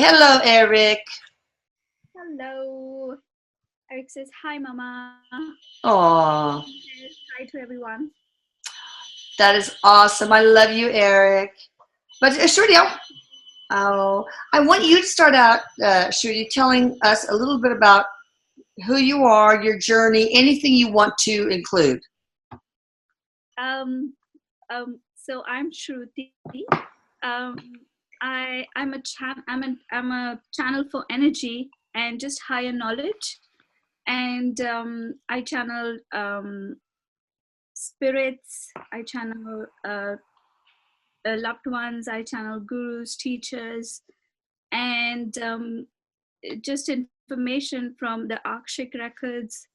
Hello, Erik. Hello. Erik says, hi, Mama. Oh, Hi to everyone. that is awesome. I love you, Erik. But Shruti, I want you to start out, Shruti, telling us a little bit about who you are, your journey, anything you want to include. Um, so I'm Shruti. Um, I'm a channel for energy and just higher knowledge, and I channel spirits. I channel loved ones. I channel gurus, teachers, and just information from the Akashic records.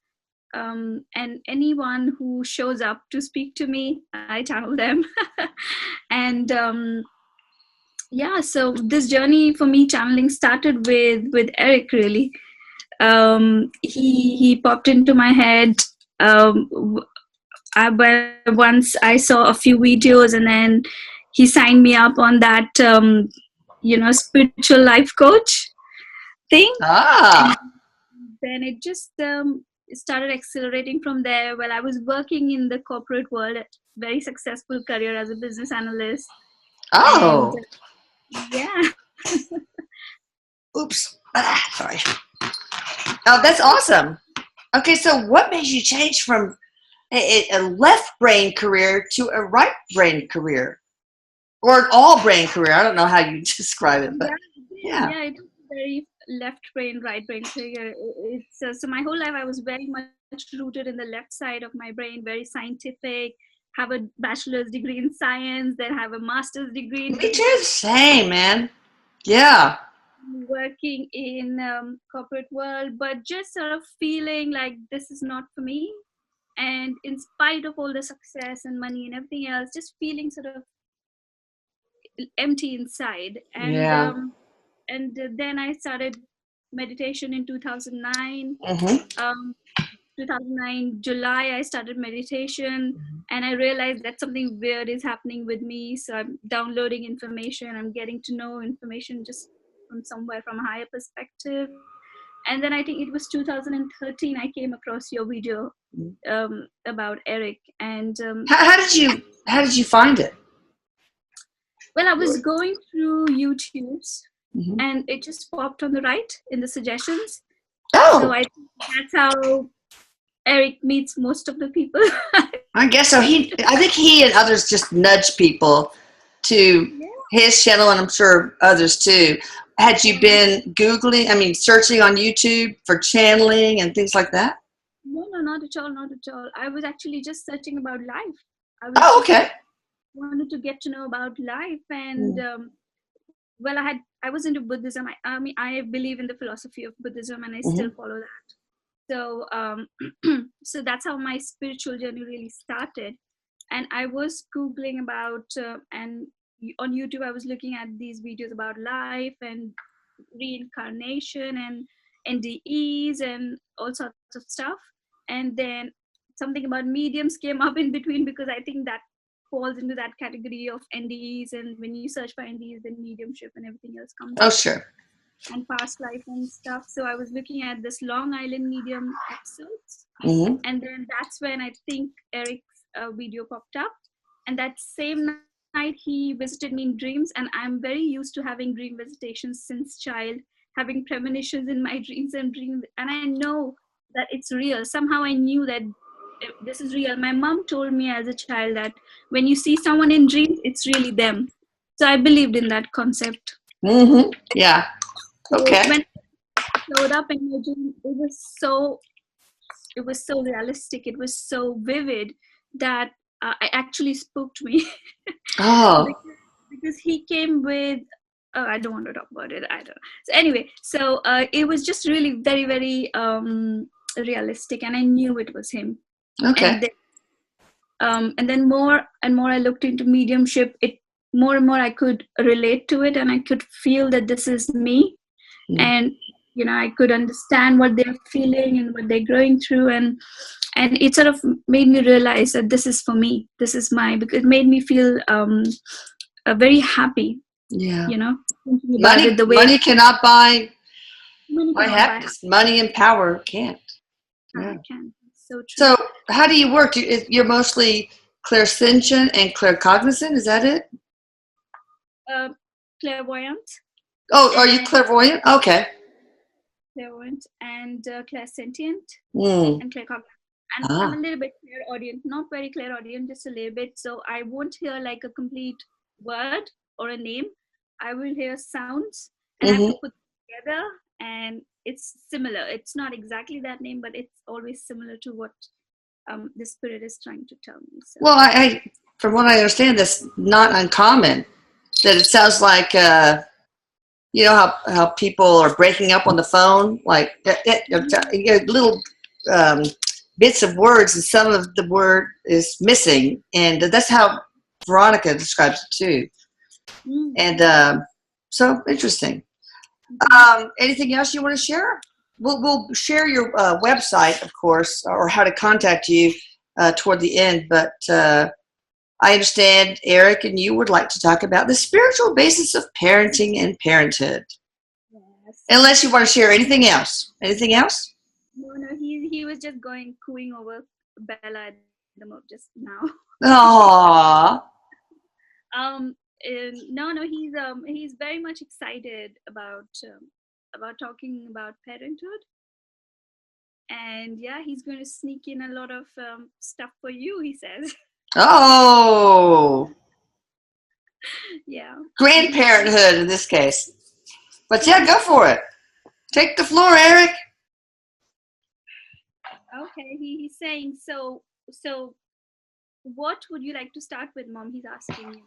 And anyone who shows up to speak to me, I channel them. And yeah, so this journey for me channeling started with Erik, really. He popped into my head. Once I saw a few videos, and then he signed me up on that spiritual life coach thing. Ah. Then it just started accelerating from there. Well, I was working in the corporate world, very successful career as a business analyst. Oh. And yeah. Oops. Sorry. Oh, that's awesome. Okay, so what made you change from a left brain career to a right brain career? Or an all brain career? I don't know how you describe it, but yeah. Yeah, it's very left brain, right brain career. It's so my whole life I was very much rooted in the left side of my brain, very scientific, have a bachelor's degree in science, then have a master's degree in Me too, same, man. Yeah. working in corporate world, but just sort of feeling like this is not for me. And in spite of all the success and money and everything else, just feeling sort of empty inside. Yeah. And then I started meditation in 2009. Mm-hmm. 2009 July I started meditation, and I realized that something weird is happening with me. So I'm downloading information, I'm getting to know information just from somewhere, from a higher perspective. And then I think it was 2013 I came across your video about Erik. And How did you find it? well, I was going through YouTube's, Mm-hmm. and it just popped on the right in the suggestions. Oh. So I think that's how Erik meets most of the people. I guess so. I think he and others just nudge people to his channel, and I'm sure others too. Had you been searching on YouTube for channeling and things like that? No, not at all, not at all. I was actually just searching about life. Oh, okay. Wanted to get to know about life, and well, I was into Buddhism. I believe in the philosophy of Buddhism, and I still follow that. So so that's how my spiritual journey really started. And I was googling about and on YouTube I was looking at these videos about life and reincarnation and NDEs and all sorts of stuff. And then something about mediums came up in between, because I think that falls into that category of NDEs, and when you search for NDEs then mediumship and everything else comes up. Oh, sure. And past life and stuff. So I was looking at this Long Island medium excerpts, and then that's when I think Erik's video popped up. And that same night he visited me in dreams, and I'm very used to having dream visitations since child, having premonitions in my dreams, and I know that it's real. Somehow I knew that this is real. My mom told me as a child that when you see someone in dreams, it's really them. So I believed in that concept. Yeah. Okay. So when it showed up in my dream, it was so realistic. It was so vivid that it actually spoke to me. Oh. because he came with. Oh, I don't want to talk about it. I don't know. So anyway, so it was just really very, very realistic, and I knew it was him. Okay. And then more and more I looked into mediumship. More and more I could relate to it, and I could feel that this is me. And I could understand what they're feeling and what they're going through, and it sort of made me realize that this is for me. This is because it made me feel very happy, Yeah. you know, thinking about it the way Money cannot buy money cannot buy happiness. Money and power can't. Yeah. I can. So true. So how do you work? You're mostly clairsentient and claircognizant. Is that it? Uh, Clairvoyant Oh, are you and clairvoyant? Okay. clairsentient Mm. and claircognizant. And I'm a Ah. little bit clairaudient, not very clairaudient, just a little bit. So I won't hear like a complete word or a name. I will hear sounds and I have to Mm-hmm. put them together, and it's similar. It's not exactly that name, but it's always similar to what the spirit is trying to tell me. So Well, from what I understand, that's not uncommon. That it sounds like you know how people are breaking up on the phone, like you get little um, bits of words, and some of the word is missing, and that's how Veronica describes it too. mm, And so interesting. mhm. Anything else you want to share? We'll share your website, of course, or how to contact you toward the end. But I understand, Erik, and you would like to talk about the spiritual basis of parenting and parenthood. Yes. Unless you want to share anything else. Anything else? No, he was just going cooing over Bella at the just now. Aww. um no, he's very much excited about talking about parenthood, and yeah, he's going to sneak in a lot of stuff for you, he says. Oh. Yeah. Grandparenthood in this case. But yeah, go for it. Take the floor, Erik. Okay, he's saying, so what would you like to start with, mom? He's asking you.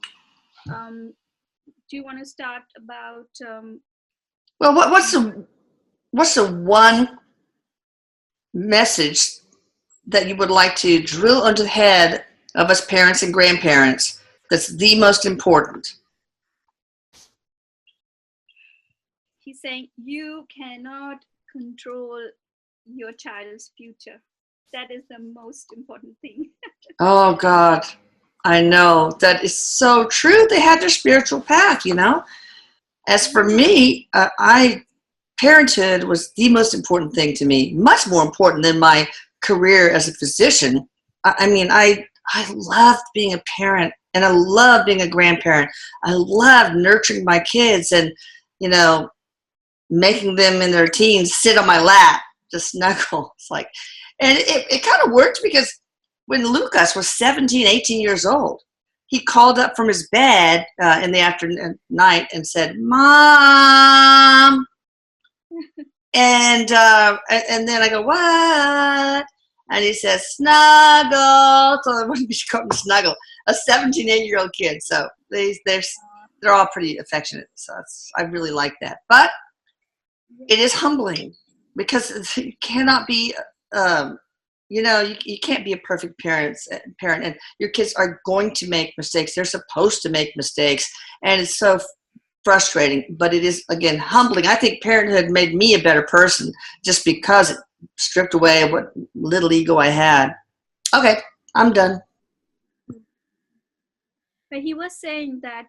Do you want to start about Well, what's the one message that you would like to drill into the head of us parents and grandparents that's the most important? he's saying you cannot control your child's future. That is the most important thing. Oh, God. I know. That is so true. They had their spiritual path, you know? As for Yeah. me, parenthood was the most important thing to me, much more important than my career as a physician. I mean, I loved being a parent and I love being a grandparent. I love nurturing my kids and, you know, making them in their teens sit on my lap to snuggle. It's like, and it kind of worked because when Lucas was 17, 18 years old, he called up from his bed in the afternoon night and said, "Mom." And then I go, "What?" And he says, "Snuggle." So I wanted to call him Snuggle, a 17, 18-year-old kid. So they're all pretty affectionate. So I really like that. But it is humbling because you cannot be, um, you can't be a perfect parent, and your kids are going to make mistakes. They're supposed to make mistakes, and it's so frustrating. But it is again humbling. I think parenthood made me a better person just because it stripped away what little ego I had. Okay, I'm done. But he was saying that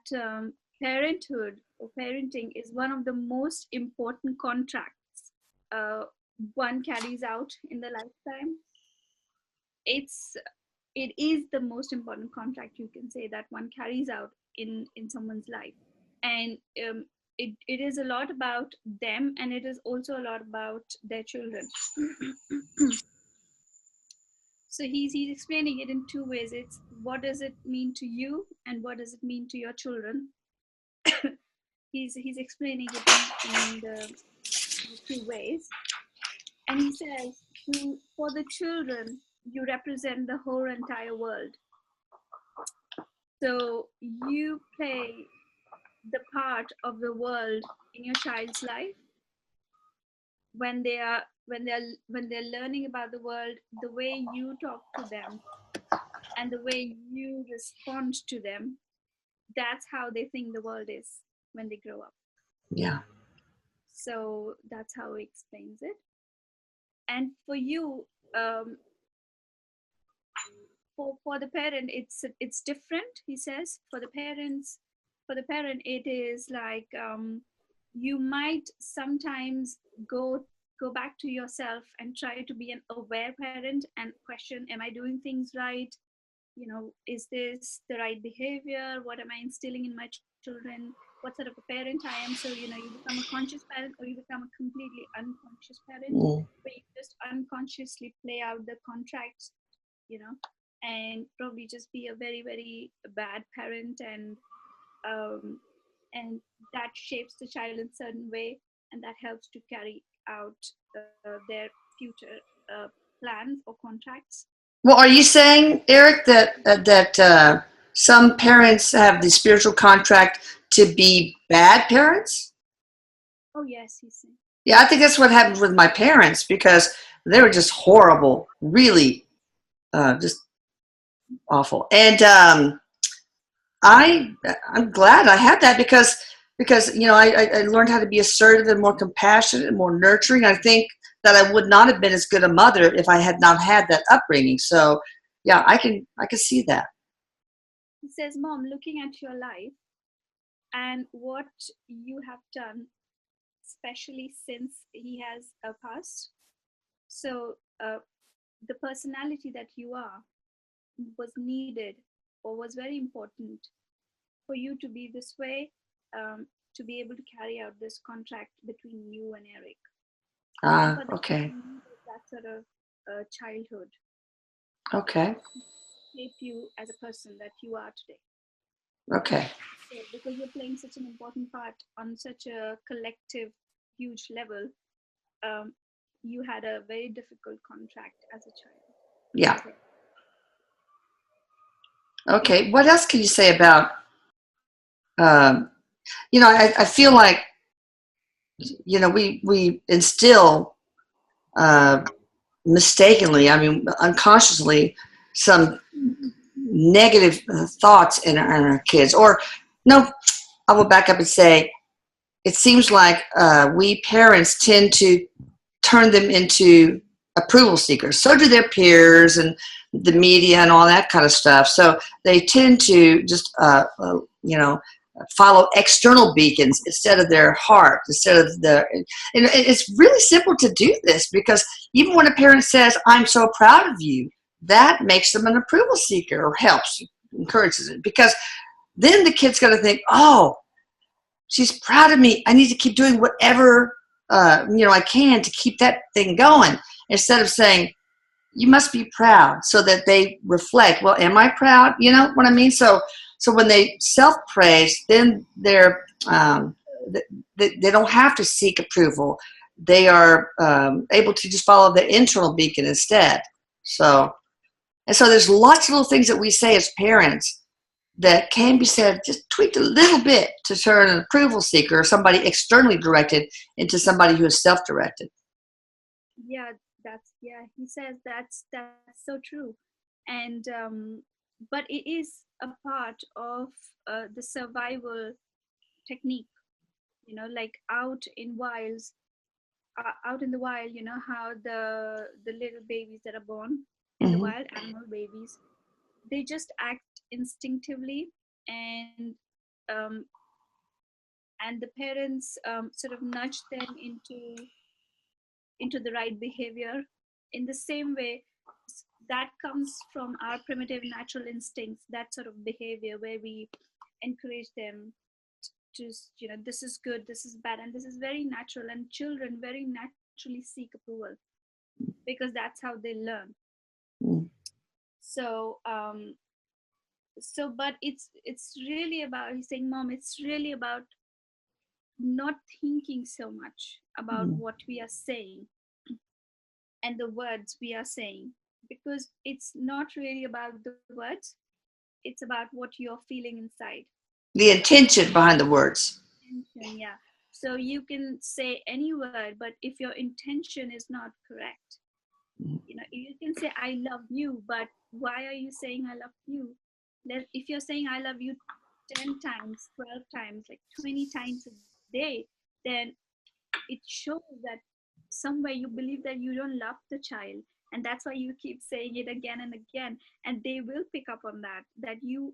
parenthood or parenting is one of the most important contracts uh, one carries out in the lifetime. It's it is the most important contract, you can say, that one carries out in someone's life, and it is a lot about them, and it is also a lot about their children. So he's explaining it in two ways. It's what does it mean to you, and what does it mean to your children. He's explaining it in the two ways, and he says, for the children, you represent the whole entire world. So you play the part of the world in your child's life when they're learning about the world. The way you talk to them and the way you respond to them, that's how they think the world is when they grow up. Yeah, So that's how he explains it. And for you, um, for the parent, it's different. He says, for the parents, for the parent, it is like, you might sometimes go back to yourself and try to be an aware parent and question, am I doing things right? Is this the right behavior? What am I instilling in my children? What sort of a parent I am? So, you become a conscious parent, or you become a completely unconscious parent, Mm. where you just unconsciously play out the contracts, you know and probably just be a very, very bad parent, um, and that shapes the child in a certain way, and that helps to carry out their future plans or contracts. Well, are you saying, Eric, that some parents have the spiritual contract to be bad parents? Oh yes, he's saying. Yeah, I think that's what happened with my parents because they were just horrible, really, just awful. And I I'm glad I had that because I learned how to be assertive and more compassionate and more nurturing. I think that I would not have been as good a mother if I had not had that upbringing. So yeah, I can see that. He says, Mom, looking at your life and what you have done, especially since he has passed. So, the personality that you are was needed, or was very important for you to be this way, to be able to carry out this contract between you and Eric. And Ah, for that, okay, you needed that sort of childhood okay, shape you as a person that you are today. okay. So, because you're playing such an important part on such a collective, huge level, um, you had a very difficult contract as a child. Yeah. As a Okay. What else can you say about? Um, I feel like we instill uh, mistakenly, I mean unconsciously, some negative thoughts in our kids. Or no, I will back up and say it seems like we parents tend to turn them into approval seekers. So do their peers and the media and all that kind of stuff. So they tend to just, follow external beacons instead of their heart, instead of and it's really simple to do this because even when a parent says, I'm so proud of you, that makes them an approval seeker or helps, encourages it. Because then the kid's going to think, oh, she's proud of me. I need to keep doing whatever I can to keep that thing going. Instead of saying, "You must be proud," so that they reflect. Well, am I proud? You know what I mean? So when they self praise, then they don't have to seek approval. They are able to just follow the internal beacon instead. So there's lots of little things that we say as parents that can be said, just tweaked a little bit to turn an approval seeker or somebody externally directed into somebody who is self-directed. Yeah, he says that's so true. And but it is a part of the survival technique, like out in the wild, how the little babies that are born in the Mm-hmm. wild, animal babies, they just act instinctively, um, and the parents sort of nudge them into the right behavior. In the same way, that comes from our primitive natural instincts, that sort of behavior where we encourage them to, this is good, this is bad, and this is very natural, and children very naturally seek approval because that's how they learn. So but it's really about, he's saying, Mom, it's really about not thinking so much about Mm-hmm. what we are saying and the words we are saying, because it's not really about the words, it's about what you're feeling inside. The intention behind the words. Intention, yeah. So you can say any word, but if your intention is not correct, you can say I love you, but why are you saying I love you? If you're saying I love you 10 times, 12 times, like 20 times a day, then it shows that somewhere you believe that you don't love the child, and that's why you keep saying it again and again, and they will pick up on that you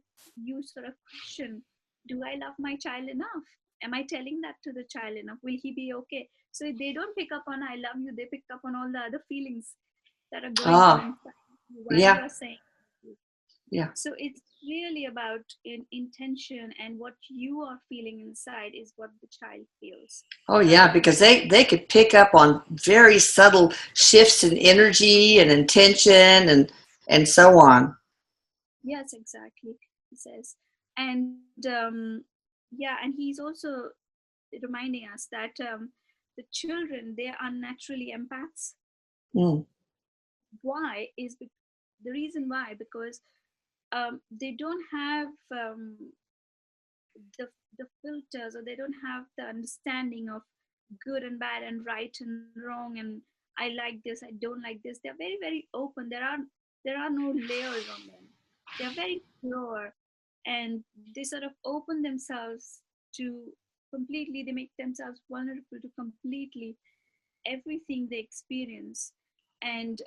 sort of question do I love my child enough? Am I telling that to the child enough? Will he be okay? So they don't pick up on I love you, they pick up on all the other feelings that are going on Ah, inside you while yeah, you're saying it. yeah. So it's really about intention, and what you are feeling inside is what the child feels. Oh yeah, because they could pick up on very subtle shifts in energy and intention and so on. Yes, exactly, he says. And yeah, and he's also reminding us that the children, they are naturally empaths. Mm, Why is the reason why? Because they don't have the the filters, or they don't have the understanding of good and bad and right and wrong, and I like this, I don't like this. They're very, very open. There are no layers on them. They're very pure, and they sort of open themselves to completely, they make themselves vulnerable to completely everything they experience. And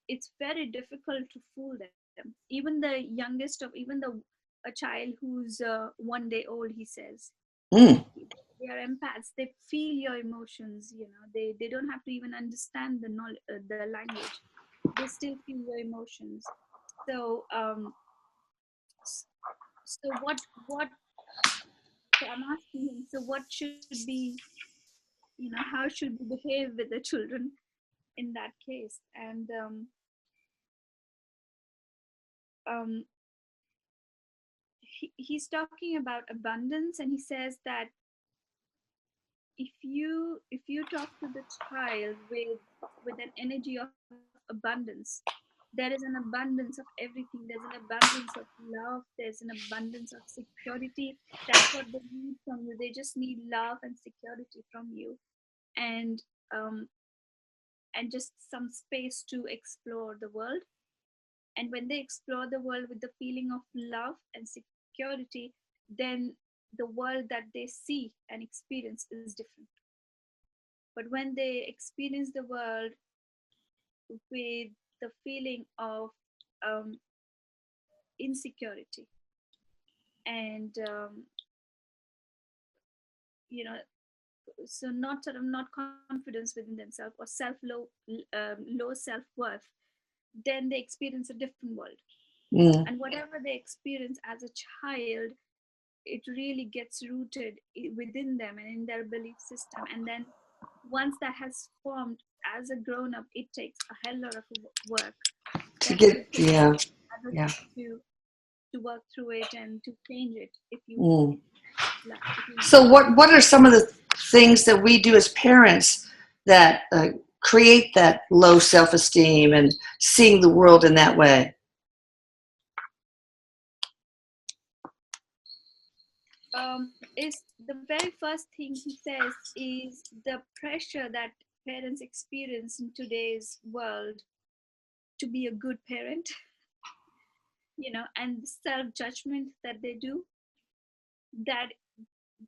it's very difficult to fool them. Even the youngest of, even the a child who's 1 day old, he says, mm. they are empaths. They feel your emotions. They don't have to even understand the knowledge, the language. They still feel your emotions. So so what so I'm asking him, so what should be, how should we behave with the children in that case? And um, he's talking about abundance, and he says that if you talk to the child with an energy of abundance, there is an abundance of everything. There's an abundance of love, there's an abundance of security. That's what they need from you. They just need love and security from you, and um, and just some space to explore the world. And when they explore the world with the feeling of love and security, then the world that they see and experience is different. But when they experience the world with the feeling of um, insecurity, and you know so not sort of not confidence within themselves, or low self-worth, then they experience a different world. Mm. And whatever they experience as a child, it really gets rooted within them and in their belief system. And then once that has formed, as a grown up, it takes a hell lot of work. To That's the get, thing, yeah, adults yeah. have to work through it and to change it, Mm. if you want So to. what are some of the things that we do as parents that create that low self-esteem and seeing the world in that way? Is the very first thing he says is the pressure that parents experience in today's world to be a good parent, and the self judgment that they do. That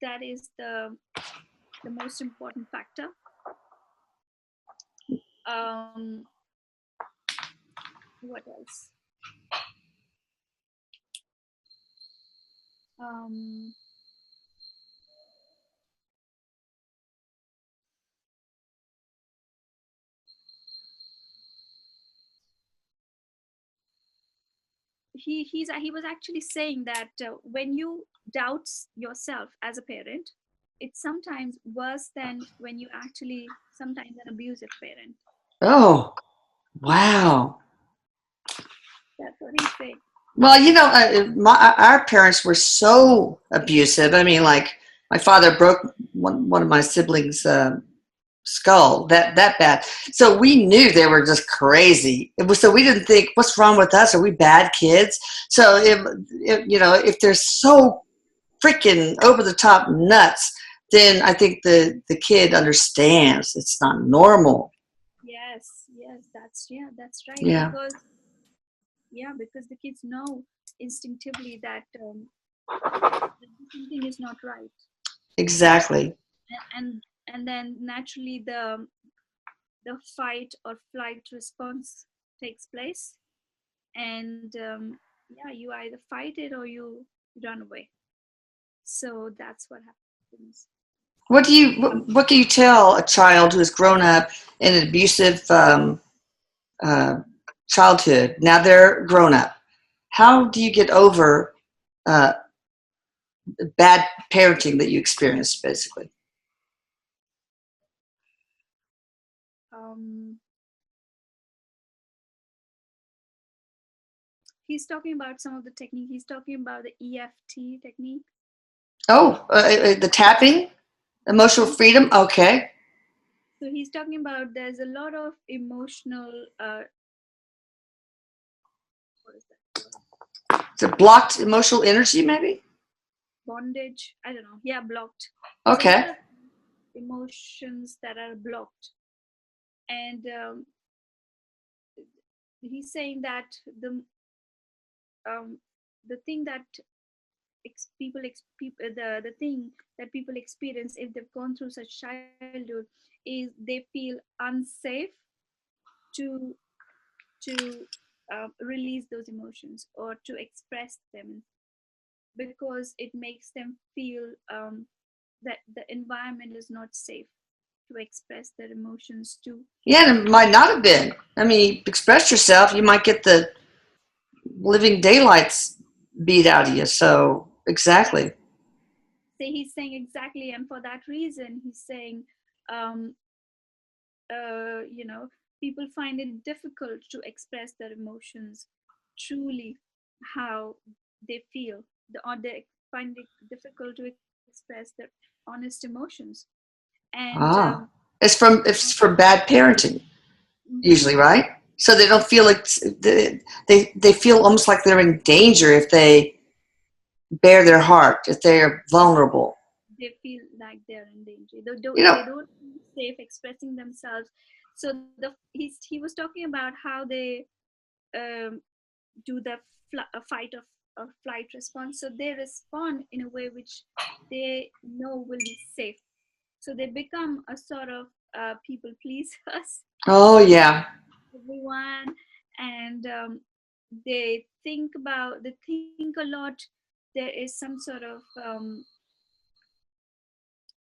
that is the most important factor. Um, what else? Um, he was actually saying that when you doubt yourself as a parent, it's sometimes worse than when you actually sometimes an abusive parent. Oh, wow. That's what he's saying. Well, our parents were so abusive. I mean, like my father broke one of my siblings' skull that bad. So we knew they were just crazy. So we didn't think, what's wrong with us? Are we bad kids? So if they're so freaking over the top nuts, then I think the kid understands it's not normal. Yes, yes, that's right. Yeah, Because the kids know instinctively that something is not right. exactly. And then naturally the fight or flight response takes place. And yeah, you either fight it or you run away. So that's what happens. What can you tell a child who has grown up in an abusive uh, childhood? Now they're grown up. How do you get over uh, bad parenting that you experienced, basically? Um, he's talking about some of the technique. He's talking about the EFT technique. Oh, the tapping, emotional Mhm. freedom. Okay, So he's talking about there's a lot of emotional, what is that word? it's a blocked emotional energy, maybe. Bondage. I don't know. Yeah, blocked. There's a Okay. lot of emotions that are blocked, and he's saying that the um, the thing that the thing that people experience if they've gone through such childhood is they feel unsafe to release those emotions or to express them, because it makes them feel that the environment is not safe to express their emotions to. Yeah, and it might not have been. I mean, express yourself. You might get the living daylights beat out of you. So Yeah, exactly. say he's saying exactly, and for that reason he's saying, um, you know, people find it difficult to express their emotions truly, how they feel, or they find it difficult to express their honest emotions. And Ah, it's from bad parenting mhm, usually, right? So they don't feel like they feel almost like they're in danger if they bare their heart, if they're vulnerable. they feel like they're in danger. You know, They don't feel safe expressing themselves. So he was talking about how they um, do the fight of flight response. So they respond in a way which they know will be safe. So they become a sort of people pleasers oh to yeah. everyone, and they think a lot. There is some sort of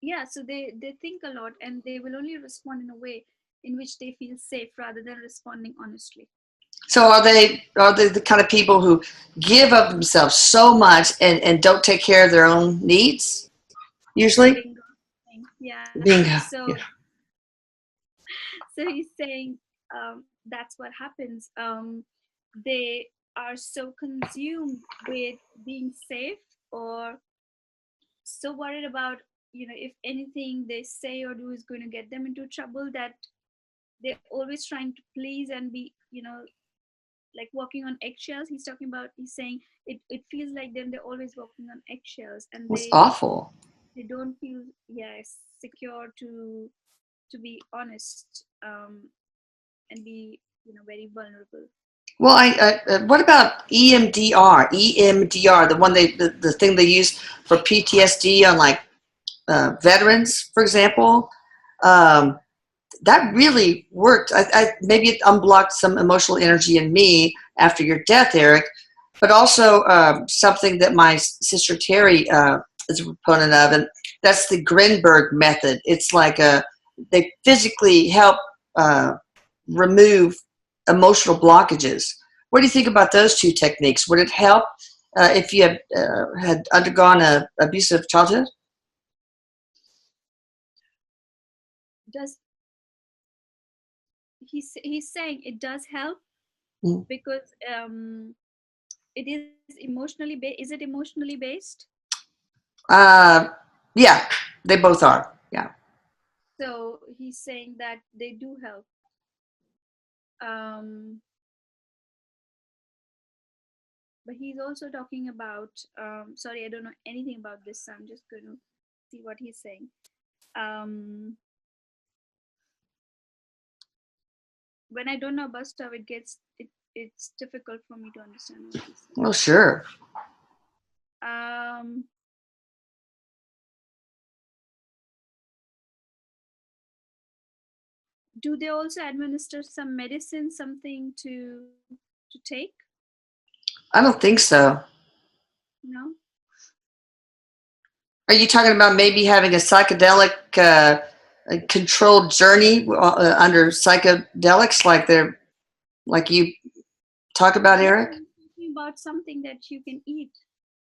yeah, so they think a lot, and they will only respond in a way in which they feel safe rather than responding honestly. So are they the kind of people who give of themselves so much and don't take care of their own needs usually? Bingo. Yeah. Bingo. So Yeah. so he's saying that's what happens. They are so consumed with being safe, or so worried about, if anything they say or do is going to get them into trouble, that they're always trying to please and be, like walking on eggshells. He's saying it feels like them they're always walking on eggshells, and That's they awful. they don't feel, secure to be honest, and be, very vulnerable. Well, what about EMDR? EMDR, the thing they use for PTSD on like veterans, for example. Um, that really worked. Maybe it unblocked some emotional energy in me after your death, Erik, but also something that my sister Terry is a proponent of, and that's the Grinberg method. It's like they physically help uh, remove emotional blockages. What do you think about those two techniques? Would it help if you had undergone an abusive childhood? Does he's saying it does help, Mm. because it is is it emotionally based? Uh, yeah, they both are. Yeah. So he's saying that they do help. um but he's also talking about, sorry, I don't know anything about this, so I'm just going to see what he's saying. um when I don't know about stuff, it's difficult for me to understand what he's Well, sure. saying. Do they also administer some medicine, something to take? I don't think so. No. Are you talking about maybe having a psychedelic a controlled journey under psychedelics, like you talk about, Yeah, Erik? I'm talking about something that you can eat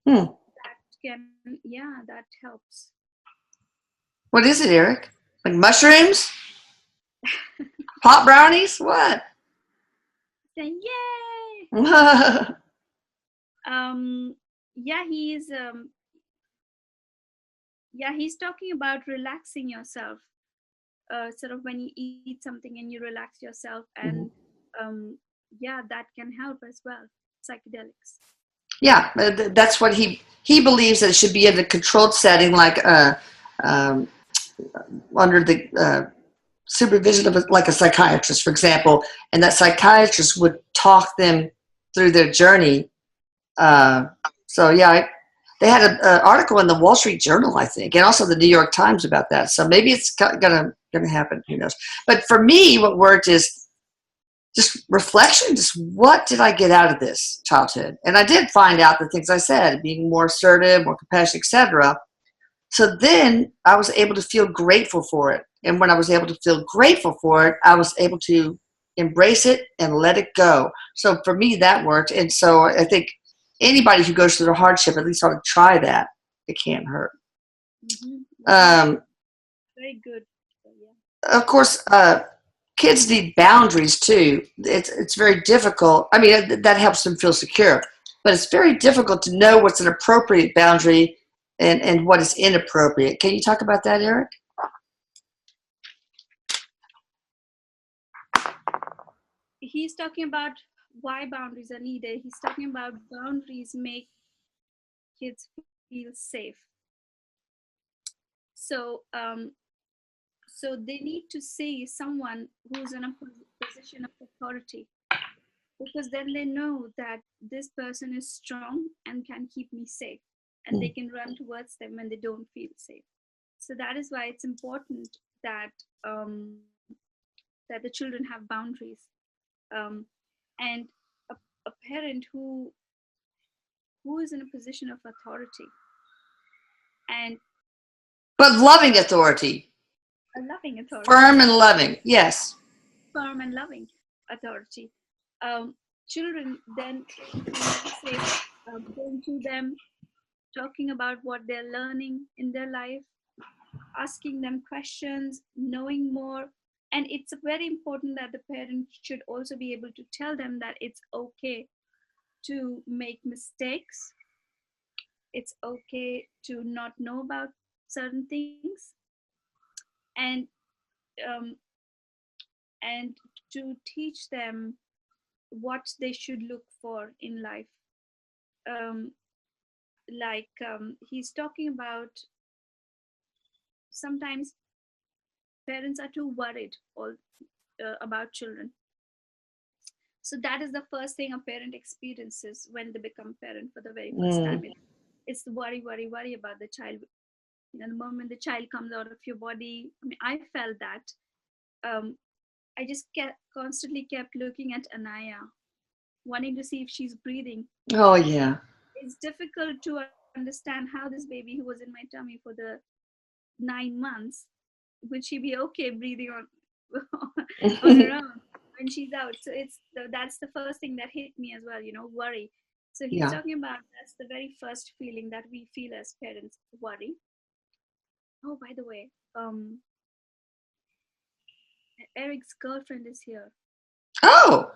Hmm. that can, yeah, that helps. What is it, Erik? Like mushrooms? Pot brownies? What? Saying yay. Um, yeah, he's talking about relaxing yourself. Sort of when you eat something and you relax yourself, and Mhm. um, yeah, that can help as well. Psychedelics. Yeah, that's what he believes that it should be in a controlled setting, like um, under the supervision of like a psychiatrist, for example, and that psychiatrist would talk them through their journey. Uh, so yeah, they had an article in the Wall Street Journal, I think, and also the New York Times about that. So maybe it's gonna happen. Who knows? But for me, what worked is just reflection. Just what did I get out of this childhood? And I did find out the things I said, being more assertive, more compassionate, etc. So then I was able to feel grateful for it. And when I was able to feel grateful for it, I was able to embrace it and let it go. So for me, that worked. And so I think anybody who goes through the hardship at least ought to try that. It can't hurt. Mm-hmm, mm-hmm. Um, Very good. So, yeah. of course, kids need boundaries too. It's very difficult. I mean, that helps them feel secure, but it's very difficult to know what's an appropriate boundary and what is inappropriate. Can you talk about that, Erik? He's talking about why boundaries are needed. He's talking about boundaries make kids feel safe. So, so they need to see someone who's in a position of authority, because then they know that this person is strong and can keep me safe, and they can run towards them when they don't feel safe. So that is why it's important that um, that the children have boundaries, um, and a parent who is in a position of authority and But loving authority, a loving authority, firm yeah, and loving. Yes. firm and loving authority. Children then feel safe going to them, talking about what they're learning in their life, asking them questions, knowing more. And it's very important that the parent should also be able to tell them that it's okay to make mistakes, it's okay to not know about certain things, and um, and to teach them what they should look for in life. Um, he's talking about sometimes parents are too worried about children. So that is the first thing a parent experiences when they become parent for the very first time. Mm. It's the worry about the child. You know, the moment the child comes out of your body. I mean, I felt that. Um, I just constantly kept looking at Anaya, wanting to see if she's breathing. Oh, yeah. It's difficult to understand how this baby who was in my tummy for the 9 months, would she be okay breathing on on her own when she's out. So that's the first thing that hit me as well, worry. So he's Yeah. talking about that's the very first feeling that we feel as parents, worry. Oh, by the way, Eric's girlfriend is here. Oh,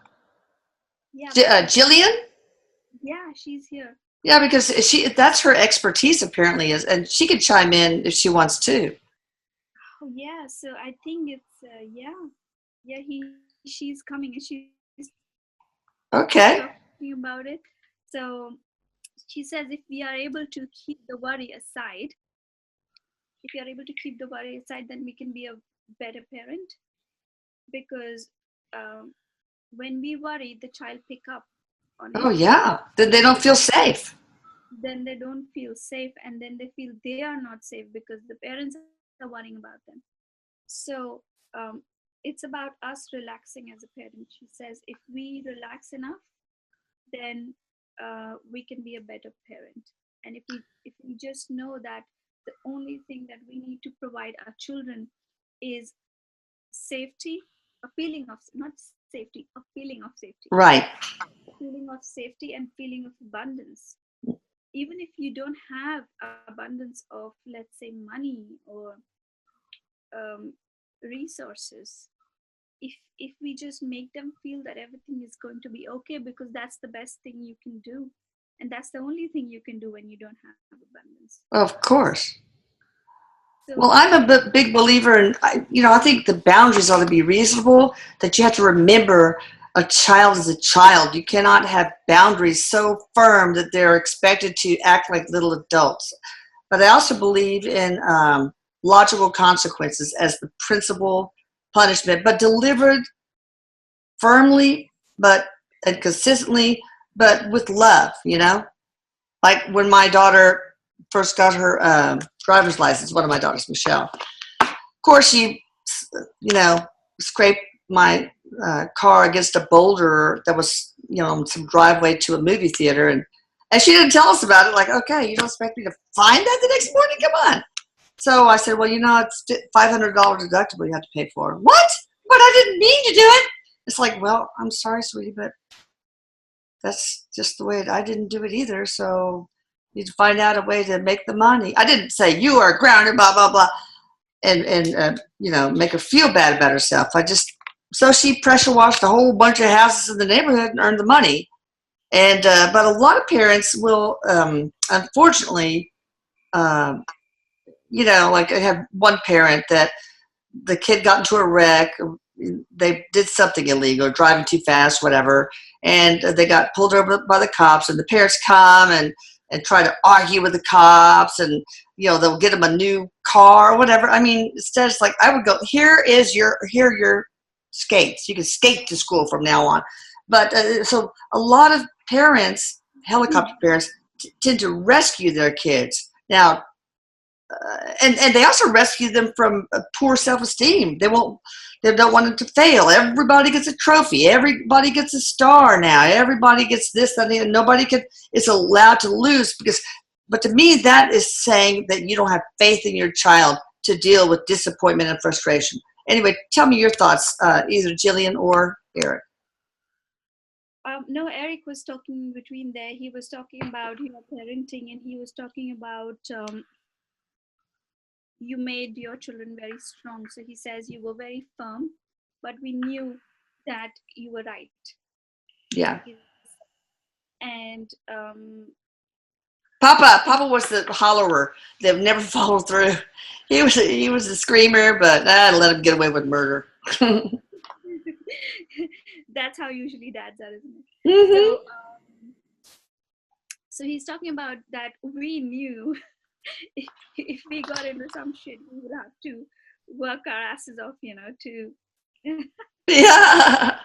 Yeah, because Jillian? yeah, she's here. Yeah, because that's her expertise apparently is, and she could chime in if she wants to. Oh yeah, so I think it's yeah, she's coming and she's Okay. talking about it. So she says if we are able to keep the worry aside, if you are able to keep the worry aside, then we can be a better parent, because um, when we worry, the child pick up on Oh, it. yeah. Then they don't feel safe. Then they don't feel safe, and then they feel they are not safe because the parents are worrying about them. So um, it's about us relaxing as a parent. She says if we relax enough, then we can be a better parent. And if we just know that the only thing that we need to provide our children is safety, a feeling of, not safety, a feeling of safety, Right. a feeling of safety and feeling of abundance. Even if you don't have abundance of, let's say, money or um, resources, if we just make them feel that everything is going to be okay, because that's the best thing you can do, and that's the only thing you can do when you don't have abundance. Of course. Well, So I'm a big believer in, I think the boundaries ought to be reasonable, that you have to remember a child is a child. You cannot have boundaries so firm that they're expected to act like little adults. But I also believe in logical consequences as the principal punishment, but delivered firmly, and consistently, but with love. Like when my daughter first got her driver's license, one of my daughters, Michelle. Of course, she, scraped my car against a boulder that was, on some driveway to a movie theater, and she didn't tell us about it. Like, okay, you don't expect me to find that the next morning? Come on. So I said, well, it's $500 deductible you have to pay for. What? But I didn't mean to do it. It's like, well, I'm sorry, sweetie, but that's just the way I didn't do it either. So you need to find out a way to make the money. I didn't say you are grounded, blah, blah, blah, and make her feel bad about herself. So she pressure washed a whole bunch of houses in the neighborhood and earned the money. And, but a lot of parents will, unfortunately, like I have one parent that the kid got into a wreck. They did something illegal, driving too fast, whatever, and they got pulled over by the cops. And the parents come and try to argue with the cops, and they'll get them a new car or whatever. I mean, instead it's like I would go, here are your skates. You can skate to school from now on. But so a lot of parents, helicopter parents, tend to rescue their kids now. And they also rescue them from poor self-esteem. They don't want it to fail. Everybody gets a trophy. Everybody gets a star now. Everybody gets this, that, and nobody is allowed to lose but to me, that is saying that you don't have faith in your child to deal with disappointment and frustration. Anyway, tell me your thoughts, either Jillian or Erik. No, Erik was talking between there. He was talking about parenting, and he was talking about you made your children very strong. So he says you were very firm, but we knew that you were right. Yeah. And Papa was the hollerer that never followed through. He was a screamer, but I let him get away with murder. that's how usually dads are, isn't it? Mm-hmm. So he's talking about that we knew if we got into some shit, we would have to work our asses off, to. Yeah.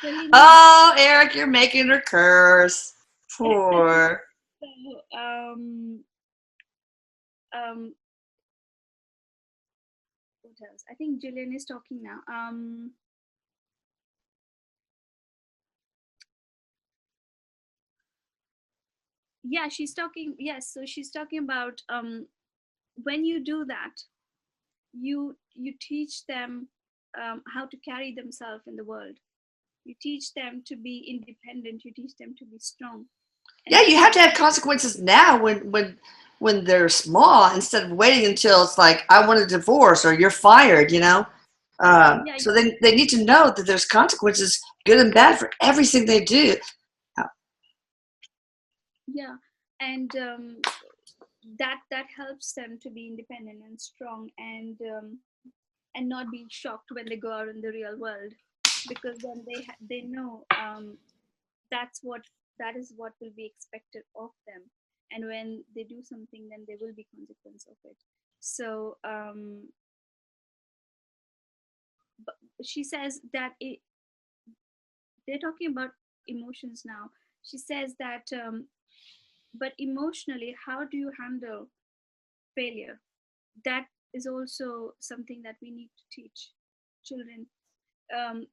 So he knew oh, that. Erik, you're making her curse. Poor. So, what else? I think Jillian is talking now. Yeah, she's talking. Yes, so she's talking about when you do that, you teach them how to carry themselves in the world. You teach them to be independent. You teach them to be strong. Yeah, you have to have consequences now when they're small, instead of waiting until it's like, I want a divorce or you're fired, So they need to know that there's consequences, good and bad, for everything they do. Yeah, and that helps them to be independent and strong, and not be shocked when they go out in the real world, because then they know that is what will be expected of them, and when they do something, then there will be consequence of it. So but she says that they're talking about emotions now. She says that but emotionally, how do you handle failure? That is also something that we need to teach children. um,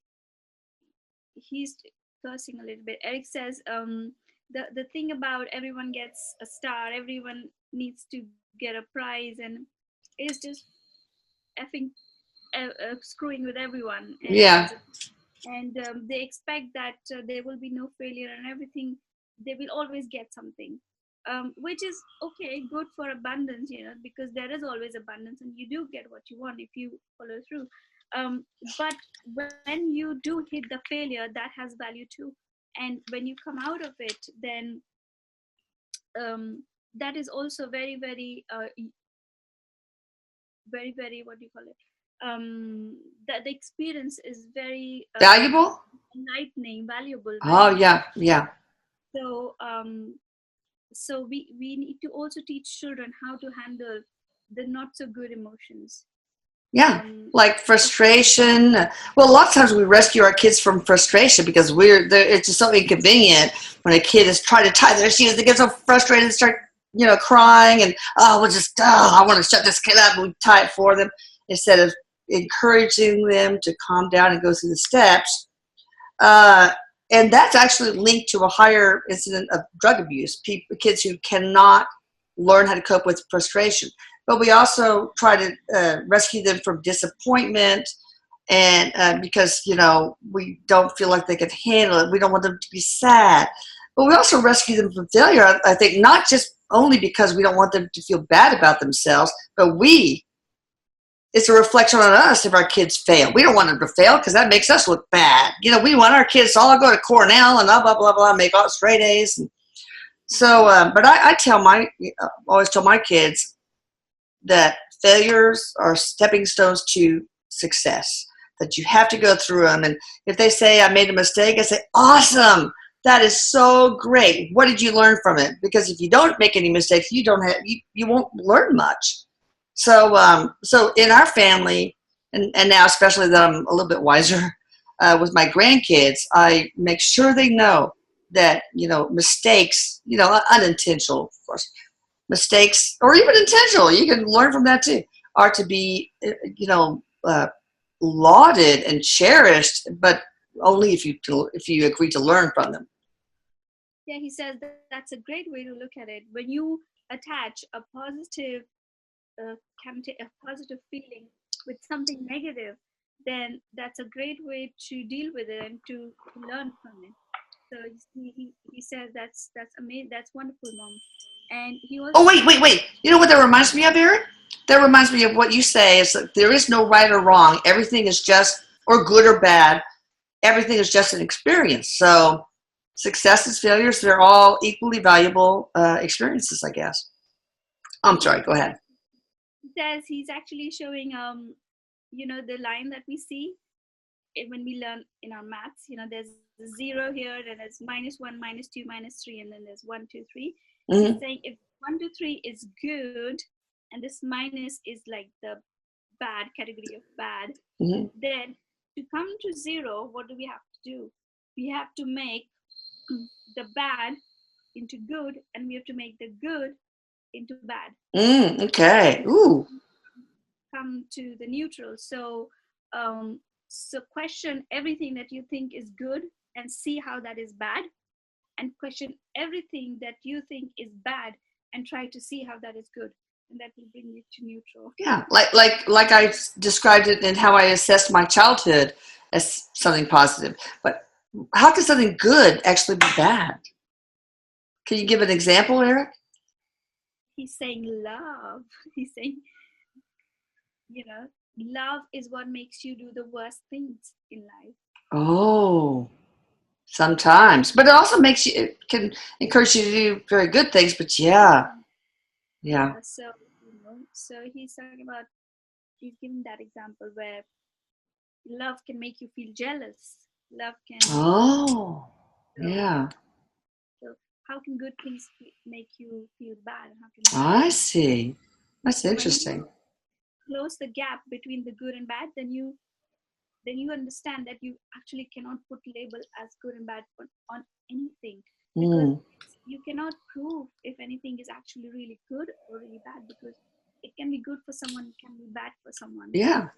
he's cursing a little bit. Erik says the thing about everyone gets a star, everyone needs to get a prize, and it is just effing screwing with everyone, Yeah. and they expect that there will be no failure and everything, they will always get something, which is okay, good for abundance, because there is always abundance and you do get what you want if you follow through. But when you do hit the failure, that has value too, and when you come out of it, then that is also very very very very, what do you call it, that the experience is very Valuable? enlightening, valuable, Oh, very. yeah, yeah. So so we need to also teach children how to handle the not so good emotions. Yeah, um like frustration. Well, a lot of times we rescue our kids from frustration because it's just so inconvenient when a kid is trying to tie their shoes. They get so frustrated and start, crying, and I want to shut this kid up, and we tie it for them instead of encouraging them to calm down and go through the steps. Uh, and that's actually linked to a higher incident of drug abuse. Kids who cannot learn how to cope with frustration. But we also try to rescue them from disappointment, and because we don't feel like they can handle it, we don't want them to be sad. But we also rescue them from failure. I think not just only because we don't want them to feel bad about themselves, but it's a reflection on us if our kids fail. We don't want them to fail because that makes us look bad. We want our kids to all go to Cornell and blah, blah, blah, blah, make all straight A's. And so, but I always tell my kids that failures are stepping stones to success, that you have to go through them. And if they say, I made a mistake, I say, awesome. That is so great. What did you learn from it? Because if you don't make any mistakes, you won't learn much. So in our family, and now especially that I'm a little bit wiser with my grandkids, I make sure they know that mistakes, unintentional, of course, mistakes or even intentional, you can learn from that too, are to be lauded and cherished, but only if you agree to learn from them. yeah, he says that's a great way to look at it. When you attach a positive a positive feeling with something negative, then that's a great way to deal with it and to learn from it. So he says that's amazing, that's wonderful, mom. And he Oh, also wait. You know what that reminds me of, Erik? That reminds me of what you say is that there is no right or wrong. Everything is just, or good or bad. Everything is just an experience. So successes, failures, they're all equally valuable experiences, I guess. I'm sorry, go ahead. says he's actually showing the line that we see when we learn in our maths. There's a zero here, then there's -1, -2, -3, and then there's 1, 2, 3. He's Mm-hmm. saying if 1, 2, 3 is good and this minus is like the bad category of bad, Mm-hmm. then to come to zero, what do we have to do? We have to make the bad into good, and we have to make the good into bad. Okay. Ooh. Come to the neutral. So question everything that you think is good and see how that is bad, and question everything that you think is bad and try to see how that is good, and that will bring you to neutral. Yeah, like I described it in how I assessed my childhood as something positive. But how can something good actually be bad? Can you give an example, Erik? He's saying love. He's saying, you know love is what makes you do the worst things in life. Oh, sometimes, but it also it can encourage you to do very good things. But yeah, yeah. Yeah, so he's talking about, he's giving that example where love can make you feel jealous. Love can make you Oh, so, yeah. so how can good things make you feel bad, and how can bad I things? see. That's So when you interesting. close the gap between the good and bad, then you understand that you actually cannot put label as good and bad on anything, because Mm, you cannot prove if anything is actually really good or really bad, because it can be good for someone, it can be bad for someone. yeah.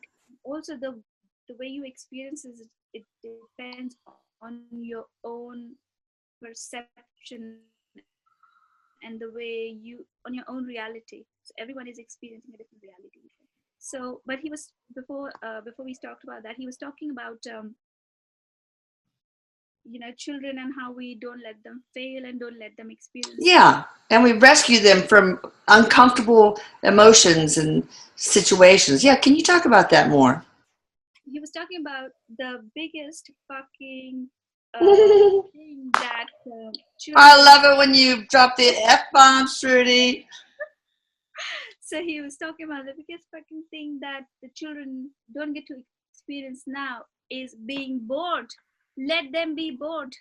Also, the way you experience it depends on your own perception and the way you on your own reality. So everyone is experiencing a different reality. So but he was before we talked about that, he was talking about children and how we don't let them fail and don't let them experience Yeah. And we rescue them from uncomfortable emotions and situations. Yeah. Can you talk about that more? he was talking about the biggest fucking I thing that children. love it when you drop the F bombs, Trudy. So he was talking about the biggest fucking thing that the children don't get to experience now is being bored. Let them be bored.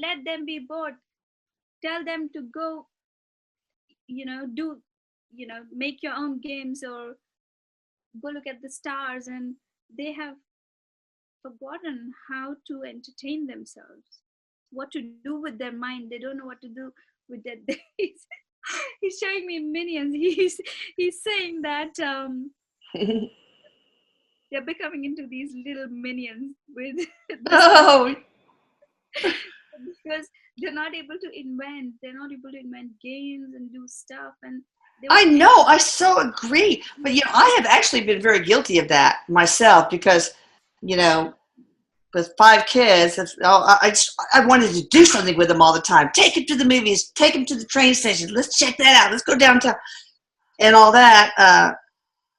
Let them be bored. Tell them to go, do, make your own games or go look at the stars, and they have forgotten how to entertain themselves, what to do with their mind. They don't know what to do with their days. He's showing me minions. He's saying that they're becoming into these little minions with this Oh, because they're not able to invent games and do stuff, and they I won't be able know. I so agree. But, to. I have actually been very guilty of that myself because, you know, with 5 kids, I wanted to do something with them all the time. Take them to the movies, take them to the train station. Let's check that out. Let's go downtown and all that.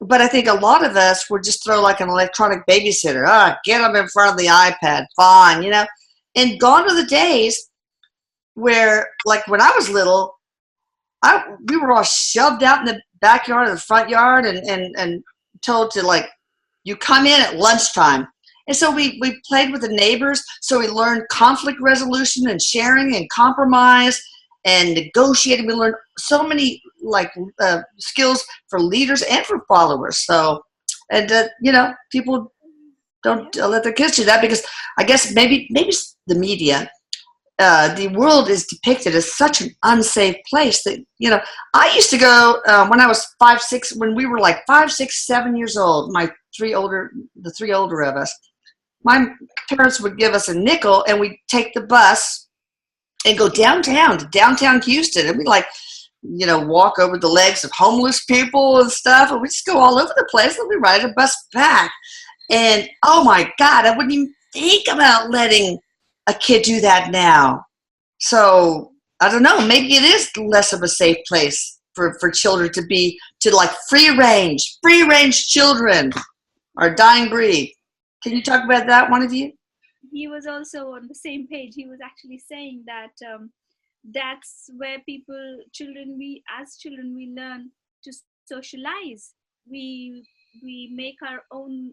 But I think a lot of us would just throw like an electronic babysitter. Get them in front of the iPad. Fine, And gone are the days where, like when I was little, we were all shoved out in the backyard or the front yard and told to like, you come in at lunchtime. And so we played with the neighbors. So we learned conflict resolution and sharing and compromise and negotiating. We learned so many like skills for leaders and for followers. So, and people don't Yeah. let their kids do that because I guess maybe the media, the world is depicted as such an unsafe place that I used to go when I was 5, 6, when we were like 5, 6, 7 years old. The three older of us, my parents would give us a nickel, and we'd take the bus and go downtown to downtown Houston, and we like walk over the legs of homeless people and stuff, and we just go all over the place, and we ride a bus back. And oh my God, I wouldn't even think about letting a kid do that now. So I don't know. Maybe it is less of a safe place for children to like free range children are dying breed. Can you talk about that, one of you? He was also on the same page. He was actually saying that that's where children we learn to socialize. We we make our own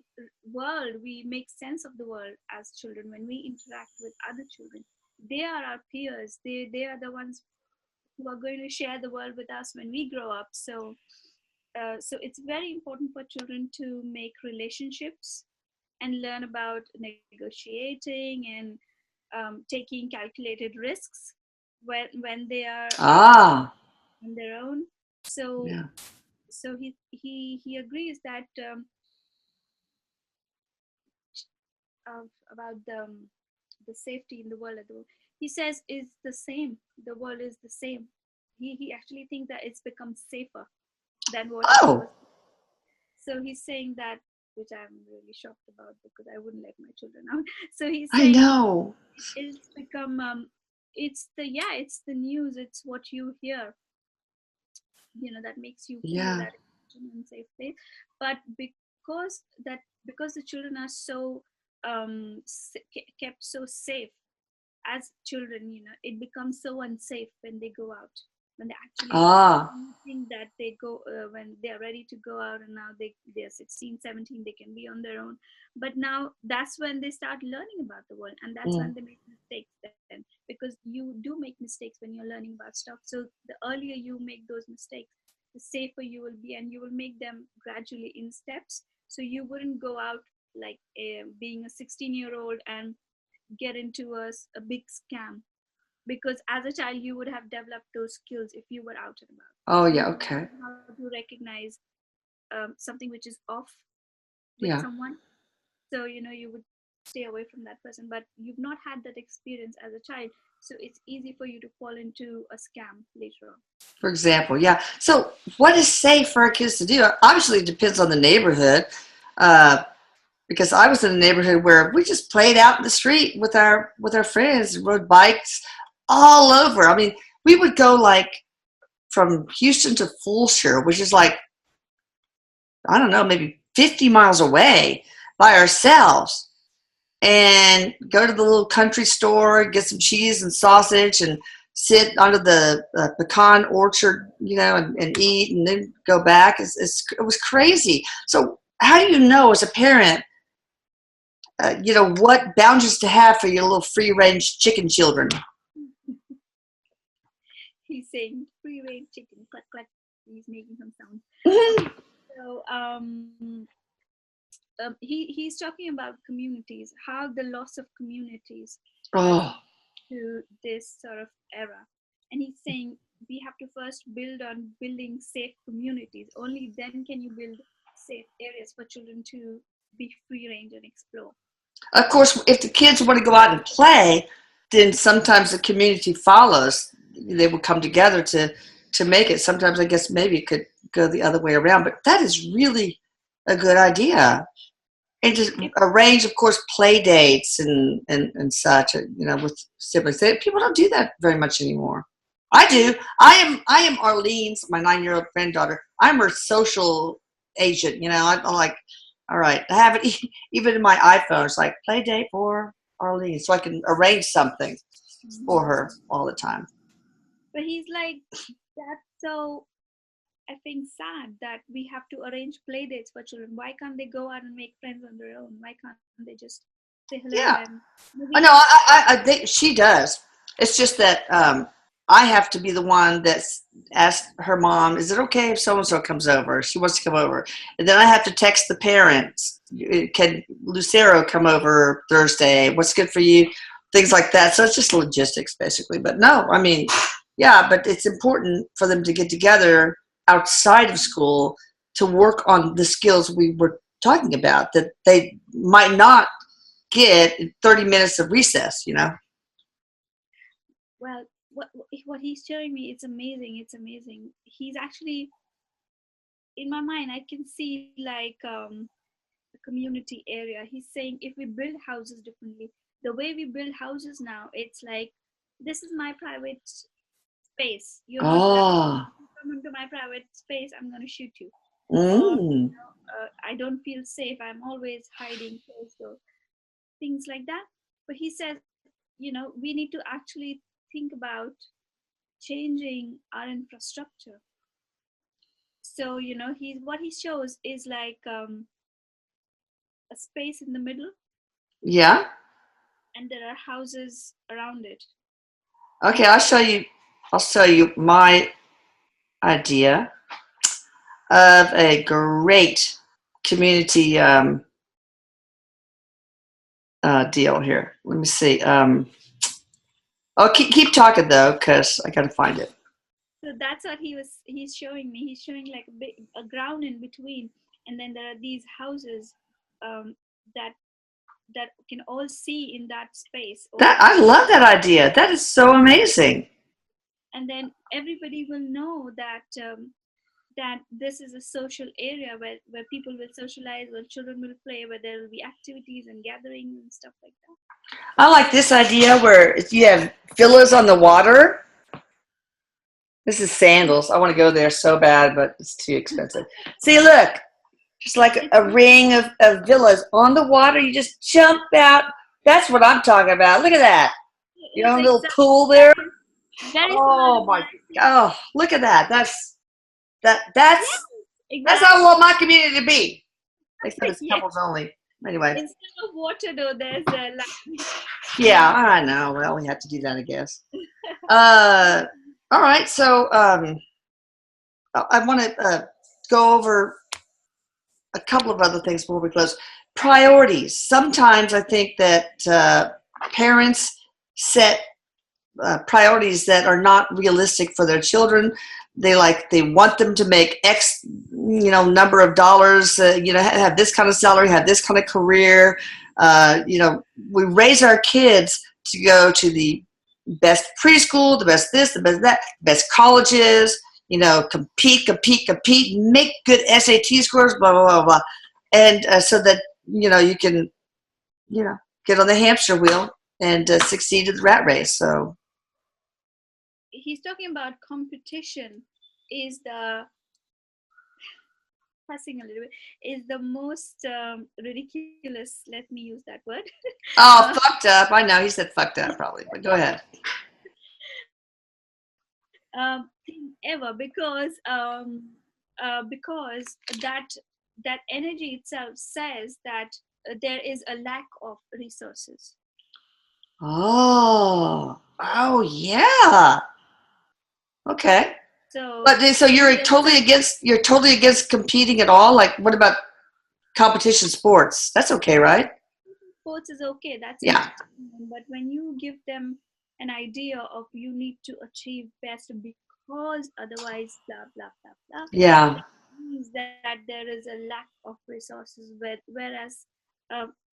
world. We make sense of the world as children when we interact with other children. They are our peers. They are the ones who are going to share the world with us when we grow up. So it's very important for children to make relationships and learn about negotiating and taking calculated risks when they are Ah, on their own. So yeah. he agrees that about the safety in the world. He says is the same. The world is the same. He actually thinks that it's become safer than what it was. Oh, So he's saying that, which I'm really shocked about because I wouldn't let my children out. So he's I saying know. it's become it's the news, it's what you hear, that makes you feel Yeah. that it's an unsafe place. But because the children are so kept so safe as children, it becomes so unsafe when they go out, when they actually Ah, think that they go when they're ready to go out, and now they're 16, 17, they can be on their own. But now that's when they start learning about the world, and that's mm. when they make mistakes then, because you do make mistakes when you're learning about stuff. So the earlier you make those mistakes, the safer you will be, and you will make them gradually in steps. So you wouldn't go out like being a 16-year-old and get into a big scam, because as a child you would have developed those skills if you were out and about. Oh, You yeah. would Okay. know how to recognize something which is off with Yeah. someone. So you would stay away from that person, but you've not had that experience as a child, so it's easy for you to fall into a scam later on. For example, yeah. So what is safe for our kids to do? Obviously, it depends on the neighborhood. Because I was in a neighborhood where we just played out in the street with our friends, rode bikes all over. I mean, we would go like from Houston to Fulshire, which is like, I don't know, maybe 50 miles away by ourselves, and go to the little country store, get some cheese and sausage, and sit under the pecan orchard, and eat, and then go back. It was crazy. So how do you know as a parent, what boundaries to have for your little free-range chicken children? He's saying free range chicken, cluck cluck. He's making some sounds. So he's talking about communities, how the loss of communities to this sort of era, and he's saying we have to first build on building safe communities. Only then can you build safe areas for children to be free range and explore. Of course, if the kids want to go out and play, then sometimes the community follows. They will come together to make it. Sometimes I guess maybe it could go the other way around, but that is really a good idea. And just arrange, of course, play dates and such, with siblings. People don't do that very much anymore. I do. I am Arlene's, my 9-year-old granddaughter. I'm her social agent. I'm like, all right, I have it even in my iPhone. It's like play date for Arlene, so I can arrange something for her all the time. But he's like, that's so, I think, sad that we have to arrange play dates for children. Why can't they go out and make friends on their own? Why can't they just say hello? Yeah. And I know. I think she does. It's just that I have to be the one that's asked her mom, is it okay if so-and-so comes over? She wants to come over. And then I have to text the parents, can Lucero come over Thursday? What's good for you? Things like that. So it's just logistics, basically. But no, I mean, yeah, but it's important for them to get together outside of school to work on the skills we were talking about that they might not get in 30 minutes of recess, Well, what he's showing me, it's amazing. It's amazing. He's actually, in my mind, I can see like a community area. He's saying if we build houses differently, the way we build houses now, it's like, this is my private space. You're not allowed to come into my private space. I'm going to shoot you. I don't feel safe. I'm always hiding close door. Things like that. But he says, we need to actually think about changing our infrastructure. So what he shows is like a space in the middle. Yeah. And there are houses around it. Okay, I'll show you my idea of a great community deal here. Let me see. I'll keep talking though, because I gotta find it. So that's what he's showing me. He's showing like a ground in between, and then there are these houses that can all see in that space. I love that idea. That is so amazing. And then everybody will know that that this is a social area where people will socialize, where children will play, where there will be activities and gatherings and stuff like that. I like this idea where you have villas on the water. This is Sandals. I want to go there so bad, but it's too expensive. See, look. Just like a ring of villas on the water. You just jump out. That's what I'm talking about. Look at that. A little pool there. Oh my God! Oh, look at that. That's how I want my community to be. Except it's couples only. Anyway. Instead of water, though, there's land. Yeah, I know. Well, we have to do that, I guess. All right. So I want to go over a couple of other things before we close. Priorities. Sometimes I think that parents set priorities that are not realistic for their children. They want them to make X, number of dollars, have this kind of salary, have this kind of career, We raise our kids to go to the best preschool, the best this, the best that, the best colleges, compete, make good SAT scores, blah, blah, blah, blah. And so that, you can, get on the hamster wheel and succeed at the rat race. So he's talking about competition is the passing a little bit is the most ridiculous, let me use that word. Fucked up. I know he said fucked up probably, but go ahead. Thing ever, because that energy itself says that there is a lack of resources. Oh yeah. Okay. So you're totally against competing at all? Like, what about competition sports? That's okay, right? Sports is okay. That's yeah. But when you give them an idea of you need to achieve best because otherwise blah blah blah blah. Yeah. It means that there is a lack of resources. Whereas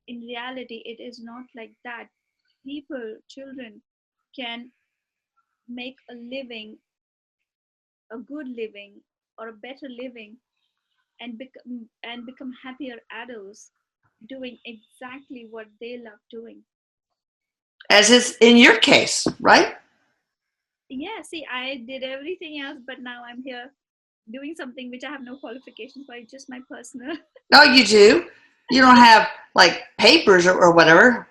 in reality, it is not like that. Children can make a living, a good living, or a better living, and become happier adults, doing exactly what they love doing. As is in your case, right? Yeah, see, I did everything else, but now I'm here doing something which I have no qualifications for. It's just my personal. No, you do. You don't have like papers or whatever.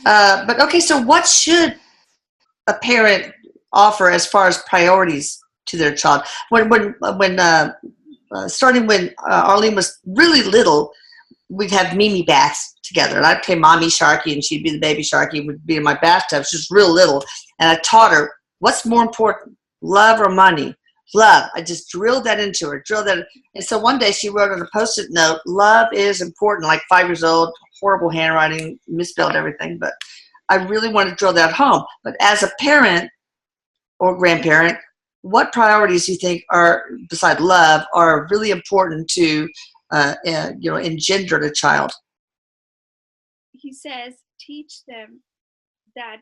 But okay, so what should a parent offer as far as priorities to their child? Starting when Arlene was really little, we'd have Mimi baths together, and I'd play Mommy Sharky, and she'd be the baby Sharky, would be in my bathtub. She was real little, and I taught her what's more important, love or money. Love. I just drilled that into her. And so one day she wrote on a Post-it note, "Love is important." Like 5 years old, horrible handwriting, misspelled everything, but I really want to drill that home. But as a parent or grandparent, what priorities do you think are, beside love, are really important to engender in a child? He says, teach them that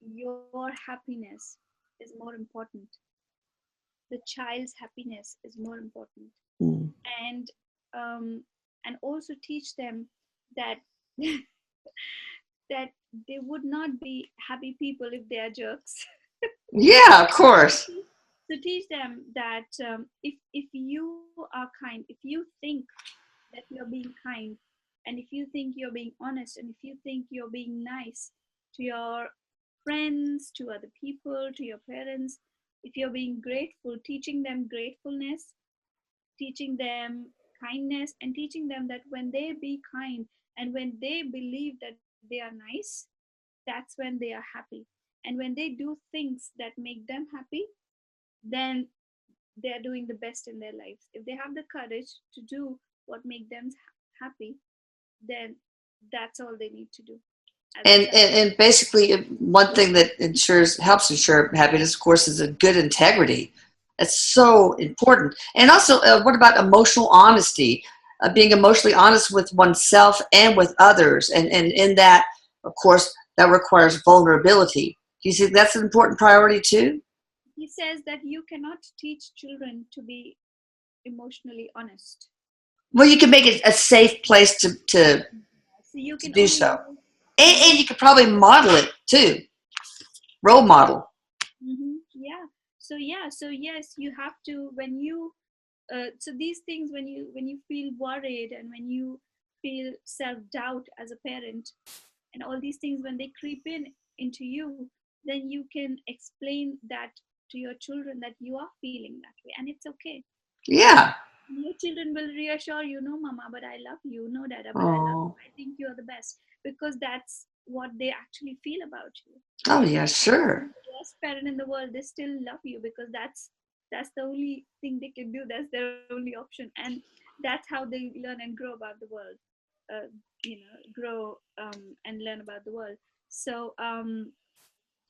your happiness is more important. The child's happiness is more important, Mm. And also teach them that that they would not be happy people if they are jerks. Yeah, of course. So teach them that if you are kind, if you think that you're being kind, and if you think you're being honest, and if you think you're being nice to your friends, to other people, to your parents, if you're being grateful, teaching them gratefulness, teaching them kindness, and teaching them that when they be kind and when they believe that they are nice, that's when they are happy. And when they do things that make them happy, then they are doing the best in their lives. If they have the courage to do what make them happy, then that's all they need to do. And basically, one thing that helps ensure happiness, of course, is a good integrity. That's so important. And also, what about emotional honesty? Being emotionally honest with oneself and with others. And in that, of course, that requires vulnerability. Do you think that's an important priority too? He says that you cannot teach children to be emotionally honest. Well, you can make it a safe place to So you can do so. And you could probably model it too. Role model. Yeah. So yes, you have to, when you so these things, when you feel worried and when you feel self-doubt as a parent, and all these things, when they creep into you, then you can explain that to your children that you are feeling that way, and it's okay. Yeah. Your children will reassure you, no mama, but I love you, no dada, but I love you, I think you're the best, because that's what they actually feel about you. Oh yeah, sure. The best parent in the world, they still love you, because that's the only thing they can do, that's their only option, and that's how they learn and grow about the world. Grow and learn about the world. So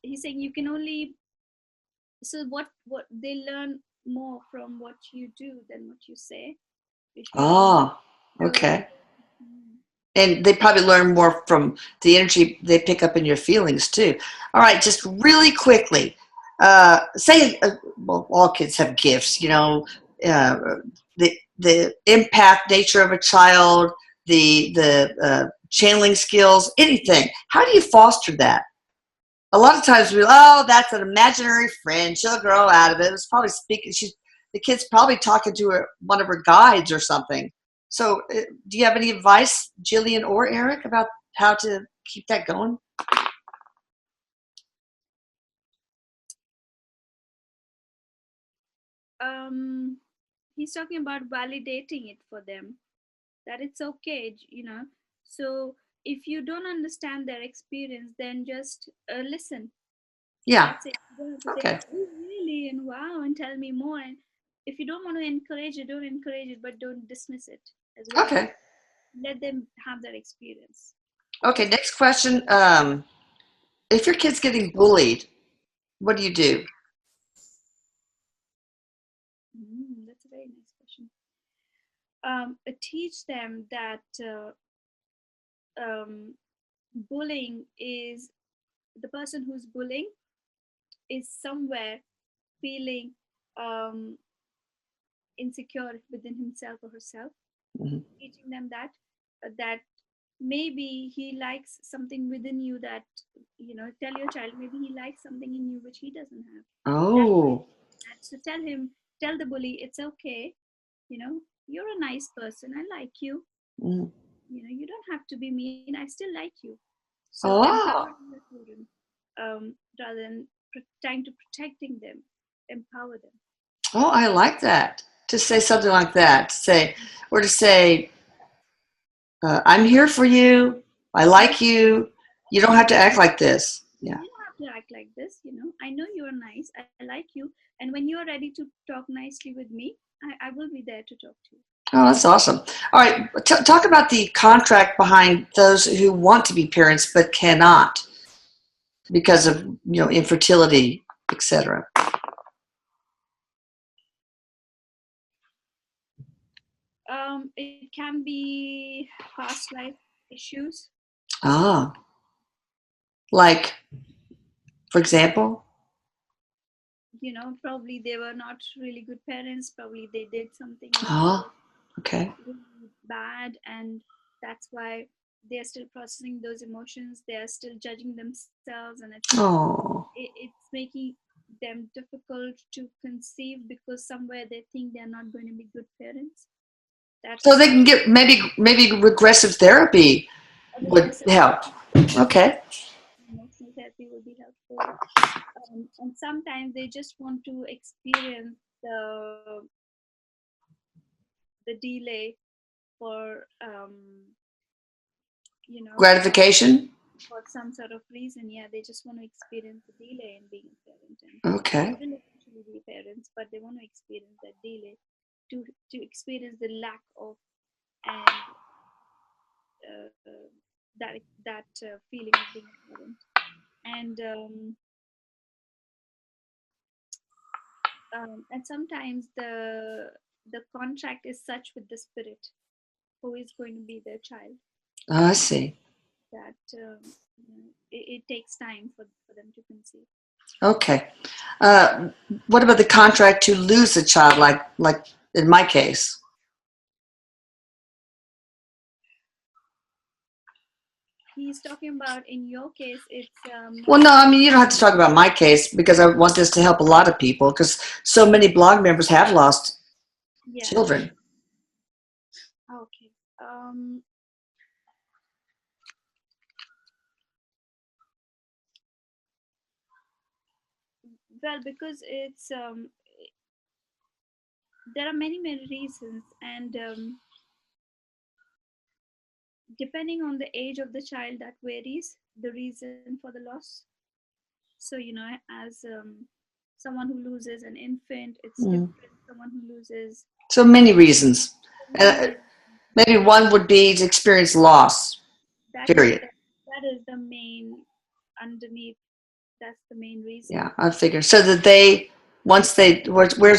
he's saying you can only, so what they learn more from what you do than what you say. Oh, okay. And they probably learn more from the energy they pick up in your feelings too. All right, just really quickly, well, all kids have gifts, uh, the impact nature of a child, the channeling skills, anything. How do you foster that? A lot of times that's an imaginary friend. She'll grow out of it. It's probably speaking. The kid's probably talking to one of her guides or something. So, do you have any advice, Jillian or Erik, about how to keep that going? He's talking about validating it for them, that it's okay, So if you don't understand their experience, then just listen. Yeah. That's it. You don't have to Okay. say, oh, really, and wow, and tell me more. And if you don't want to encourage it, don't encourage it, but don't dismiss it as well. Okay. Let them have that experience. Okay, next question. If your kid's getting bullied, what do you do? That's a very nice question. Teach them that bullying is, the person who's bullying is somewhere feeling insecure within himself or herself. Mm-hmm. Teaching them that maybe he likes something within you, that tell your child maybe he likes something in you which he doesn't have. Oh. So tell the bully, it's okay, you're a nice person, I like you. Mm-hmm. You don't have to be mean, I still like you. So Oh. empower the children, rather than trying to protecting them, empower them. Oh, I like that. To say something like that. To say, I'm here for you. I like you. You don't have to act like this. Yeah. You don't have to act like this. I know you're nice. I like you. And when you're ready to talk nicely with me, I will be there to talk to you. Oh, that's awesome. All right. Talk about the contract behind those who want to be parents but cannot because of, infertility, etc. It can be past life issues. Ah. Like, for example? Probably they were not really good parents. Probably they did something Oh, okay. really bad, and that's why they're still processing those emotions. They are still judging themselves, and it's making them difficult to conceive because somewhere they think they're not going to be good parents. So they can get maybe regressive therapy would help. Okay. Emotional therapy will be helpful. And sometimes they just want to experience the delay for Gratification. for some sort of reason. Yeah, they just want to experience the delay in being a parent, and Okay. they will eventually be parents, but they want to experience that delay to experience the lack of, and that feeling of being a parent. And sometimes the contract is such with the spirit who is going to be their child, I see. that it takes time for them to conceive. Okay. What about the contract to lose a child, like in my case? He's talking about, in your case, it's Well, no, I mean, you don't have to talk about my case because I want this to help a lot of people because so many blog members have lost children. Okay. Well, because it's there are many reasons, and depending on the age of the child, that varies the reason for the loss. So as someone who loses an infant, it's different. Someone who loses, so many reasons. Maybe one would be to experience loss. Period. That is the main underneath. That's the main reason. Yeah, I figure. So that where's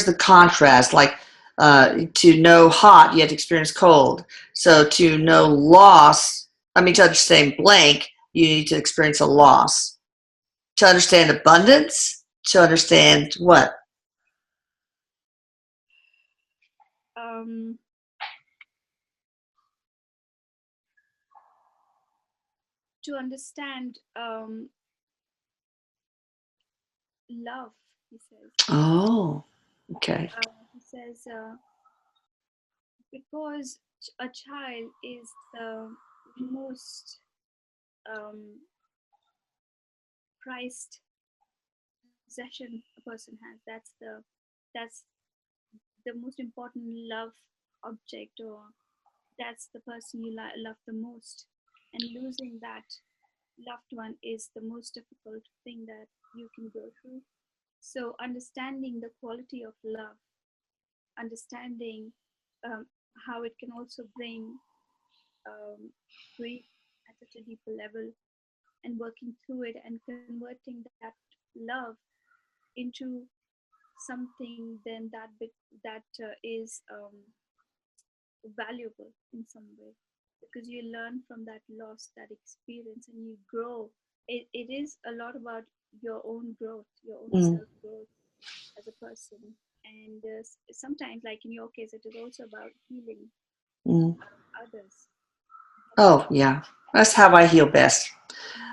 the contrast? Like to know hot, you have to experience cold. So to know loss, I mean, to understand blank, you need to experience a loss. To understand abundance, to understand what? Um, to understand love, he says. Oh, okay. He says, because a child is the most prized possession a person has. That's the most important love object, or that's the person you love the most. And losing that loved one is the most difficult thing that you can go through. So understanding the quality of love, understanding how it can also bring grief at such a deeper level, and working through it and converting that love into something then that is valuable in some way, because you learn from that loss, that experience, and you grow. It is a lot about your own growth, your own Mm, self growth as a person. And sometimes, like in your case, it is also about healing mm. others. Oh, yeah. That's how I heal best.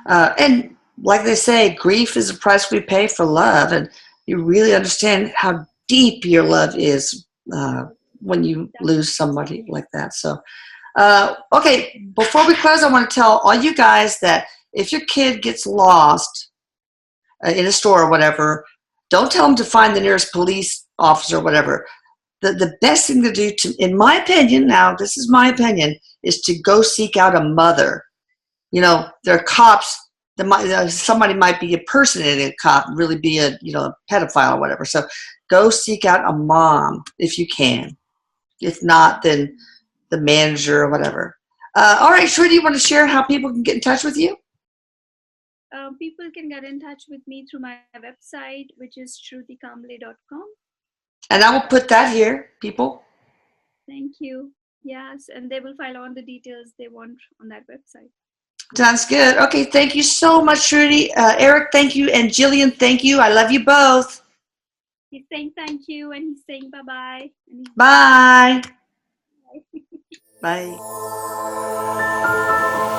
And like they say, grief is the price we pay for love. And you really understand how deep your love is when you lose somebody like that. So, okay, before we close, I want to tell all you guys that if your kid gets lost in a store or whatever, don't tell them to find the nearest police officer or whatever. The best thing to do, in my opinion, now this is my opinion, is to go seek out a mother. You know, there are cops. Somebody might be impersonating a cop, really be a a pedophile or whatever. So go seek out a mom if you can. If not, then the manager or whatever. All right, Shruti, you want to share how people can get in touch with you? People can get in touch with me through my website, which is shrutikamble.com. And I will put that here, people. Thank you. Yes, and they will find all the details they want on that website. Sounds good. Okay, thank you so much, Shruti. Erik, thank you. And Jillian, thank you. I love you both. He's saying thank you, and he's saying bye bye. Bye. Bye. Bye.